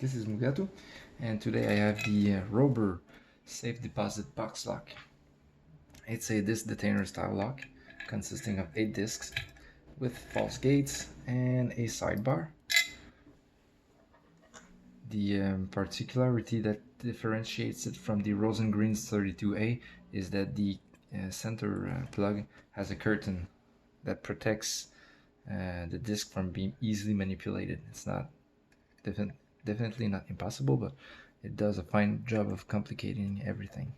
This is Mugato, and today I have the Robur Safe Deposit Box Lock. It's a disc detainer style lock consisting of 8 discs with false gates and a sidebar. The particularity that differentiates it from the Rosengren's 32A is that the center plug has a curtain that protects the disc from being easily manipulated. It's not definitely not impossible, but it does a fine job of complicating everything.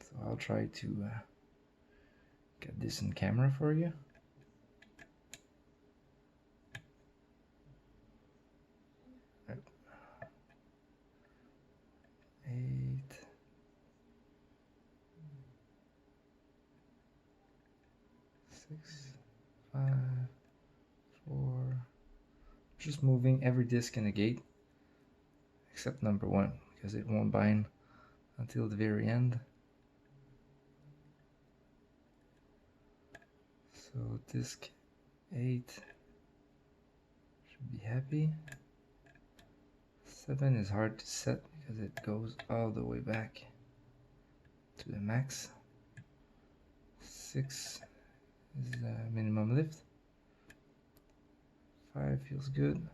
So I'll try to get this in camera for you. Eight. 6, 5, 4. Just moving every disc in the gate except number 1 because it won't bind until the very end. So disc 8 should be happy. 7 is hard to set because it goes all the way back to the max. 6 is minimum lift. 5 feels good.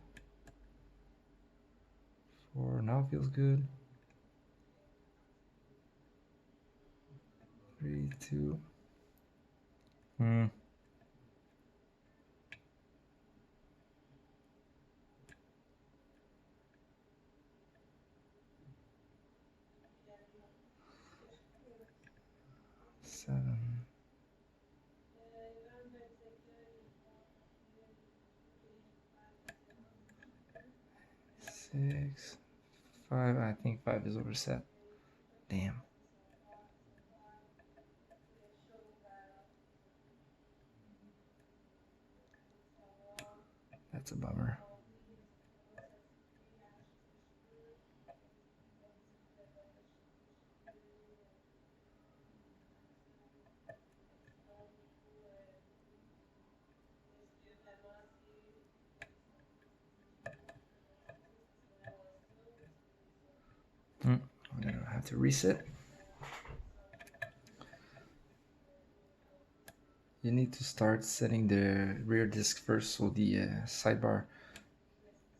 4 now feels good. 3, 2. 7. 6. 5. I think 5 is overset. Damn. That's a bummer. I'm gonna have to reset. You need to start setting the rear disc first so the sidebar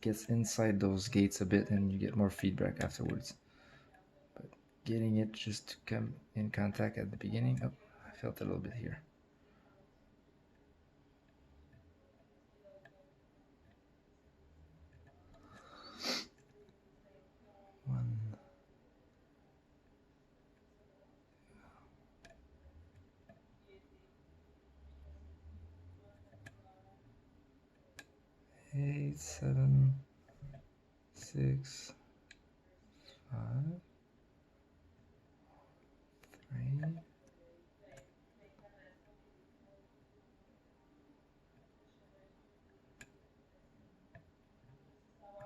gets inside those gates a bit and you get more feedback afterwards. But getting it just to come in contact at the beginning, oh, I felt a little bit here. One. 8, 7, 6, 5, 3.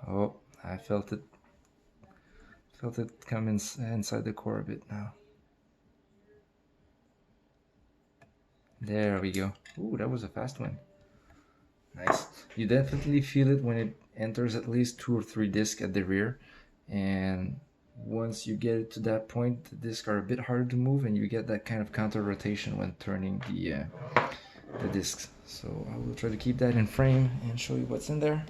Oh, I felt it. Felt it come inside the core a bit now. There we go. Ooh, that was a fast one. Nice. You definitely feel it when it enters at least 2 or 3 discs at the rear, and once you get it to that point, the discs are a bit harder to move, and you get that kind of counter rotation when turning the discs. So I will try to keep that in frame and show you what's in there.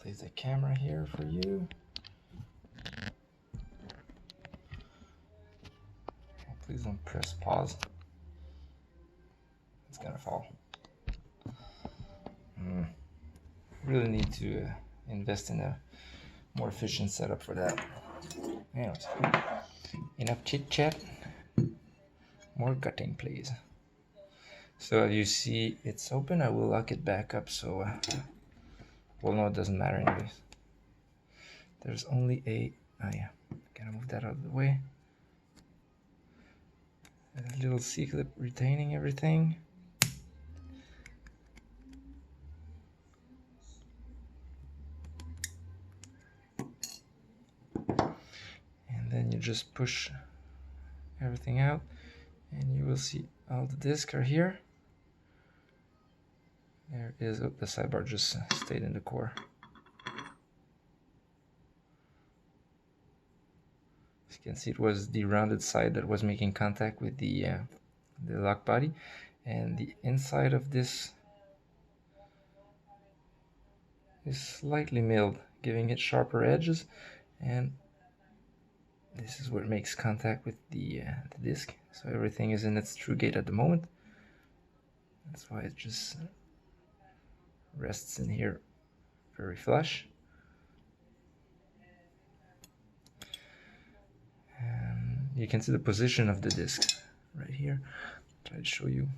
Place the camera here for you. Please don't press pause. It's gonna fall. Really need to invest in a more efficient setup for that. Anyways, enough chit chat. More gutting, please. So as you see, it's open. I will lock it back up. So, well, no, it doesn't matter anyways. There's only a. Oh yeah, gotta move that out of the way. A little C-clip retaining everything. you just push everything out, and you will see all the discs are here. There is, oh, the sidebar just stayed in the core. As you can see, it was the rounded side that was making contact with the lock body, and the inside of this is slightly milled, giving it sharper edges, and this is what makes contact with the disc. So everything is in its true gate at the moment. That's why it just rests in here very flush. And you can see the position of the disc right here. I'll try to show you.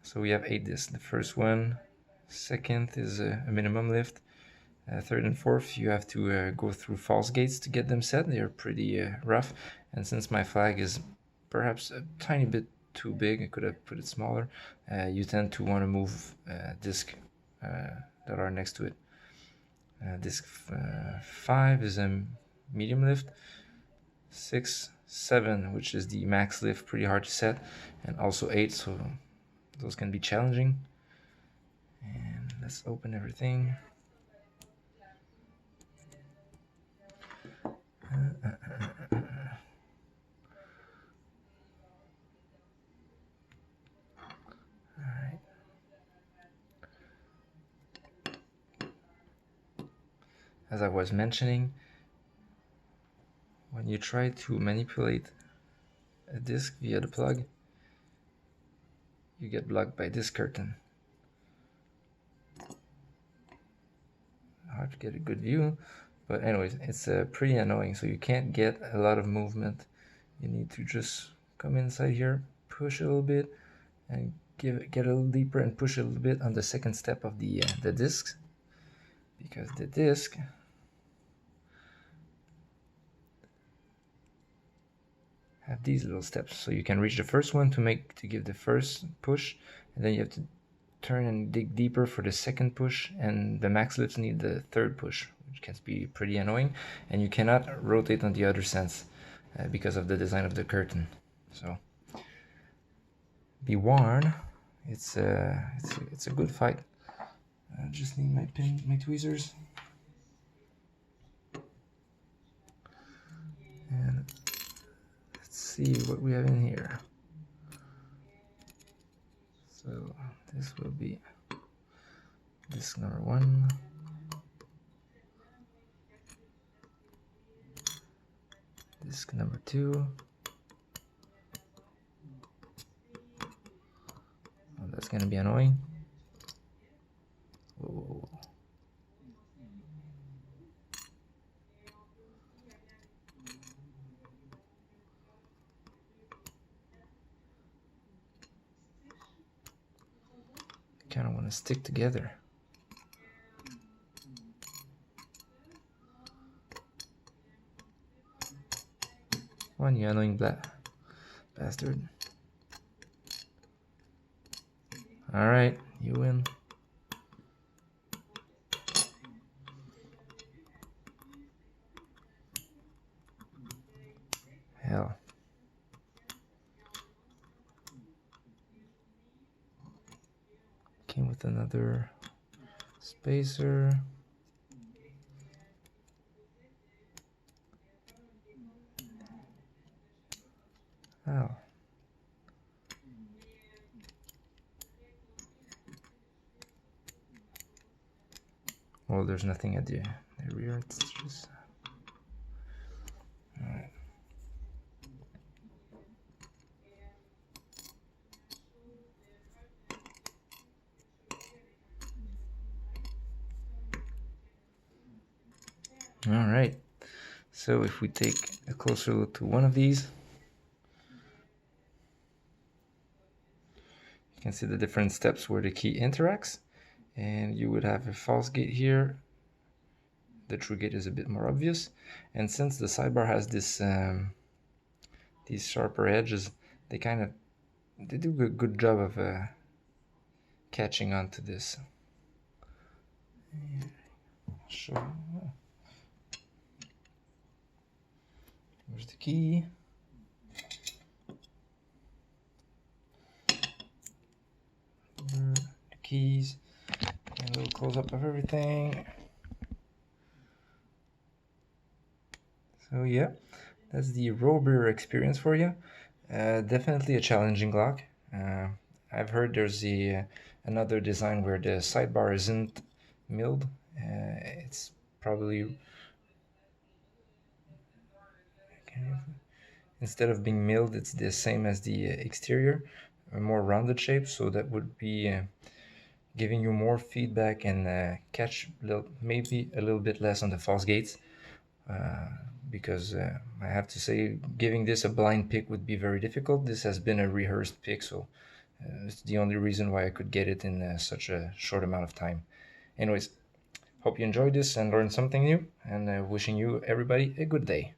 So we have 8 discs. The first one, second is a minimum lift. Third and fourth, you have to go through false gates to get them set. They're pretty rough, and since my flag is perhaps a tiny bit too big, I could have put it smaller, you tend to want to move disc that are next to it. Disc 5 is a medium lift. 6, 7, which is the max lift, pretty hard to set, and also 8, so those can be challenging. And let's open everything. Alright. As I was mentioning, when you try to manipulate a disc via the plug, you get blocked by this curtain. Hard to get a good view, but anyways, it's pretty annoying. So you can't get a lot of movement. You need to just come inside here, push a little bit, and get a little deeper and push a little bit on the second step of the discs, because the disc have these little steps. So you can reach the first one to give the first push, and then you have to turn and dig deeper for the second push, and the max lifts need the third push, which can be pretty annoying, and you cannot rotate on the other sense because of the design of the curtain. So be warned, it's a good fight. I just need my tweezers, and let's see what we have in here. So this will be disc number 1, disc number 2. Oh, that's gonna be annoying. Whoa. Kind of want to stick together. Come on, you annoying bastard. Alright, you win. Hell. Came with another spacer. Oh. Well, there's nothing at the rear. It's just. All right. All right. So if we take a closer look to one of these, you can see the different steps where the key interacts, and you would have a false gate here. The true gate is a bit more obvious, and since the sidebar has this these sharper edges, they do a good job of catching on to this. Show. There's the key. The keys. And a little close-up of everything. So yeah, that's the Robur experience for you. Definitely a challenging lock. I've heard there's another design where the sidebar isn't milled. It's probably, instead of being milled, it's the same as the exterior, a more rounded shape. So that would be giving you more feedback and catch maybe a little bit less on the false gates. Because I have to say, giving this a blind pick would be very difficult. This has been a rehearsed pick, so it's the only reason why I could get it in such a short amount of time. Anyways, hope you enjoyed this and learned something new, and wishing you everybody a good day.